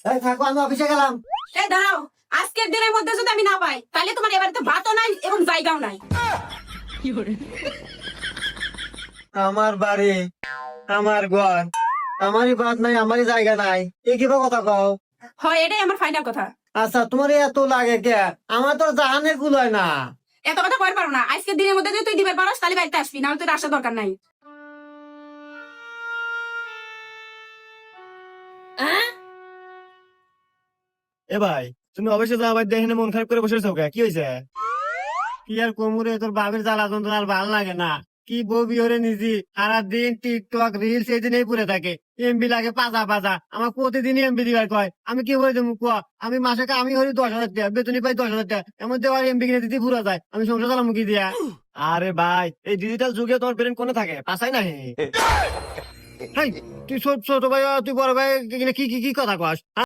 এই থাকো, আমি অফিসে গেলাম। এই দাঁড়াও, আজকের দিনের মধ্যে যদি আমি না পাই তাহলে তোমার এবারে ভাতও নাই এবং জায়গাও নাই। আমার বাড়ি, আমার ঘর, আমারই বাদ নাই, আমারই জায়গা নাই, এ কিবা কথা কও? হয়, এটাই আমার ফাইনাল কথা। আচ্ছা, তোমার এত লাগে কে? আমার তো জাহানের কুল হয় না। এত কথা কই পারো না, আজকের দিনের মধ্যে যদি তুই দিবে পারস তাহলে বাড়িতে আসবি, না তোর আসার দরকার নাই। এ ভাই, তুমি অবশ্যই যাও, আবার দেখে মন খারাপ করে বসে আছো কে? কি হয়েছে? কি আর কোমরে, তোর বাপের জ্বালা যন্ত্রণা আর ভাল লাগে না। কি বউ বিহরে নিজি, সারাদিন টিকটক রিলস এই দিনেই পড়ে থাকে। এমবি লাগে পাজা পাজা, আমার প্রতিদিন এমবি দিবার কয়। আমি কি করে দেবো কোয়া? আমি মাসে আমি হরি 10,000 টাকা বেতনই পাই, 10,000 টাকা, এমন দেওয়ার এমবি কিনে দিতে পুরো যায়। আমি সংসার চালাম কি দিয়া? আরে ভাই, এই ডিজিটাল যুগে তোমার ব্রেন কোনে থাকে? পাসাই নাই। হাই, তুই ছোট ছোট ভাই, তুই বড় ভাই, কি কি কি কথা কস?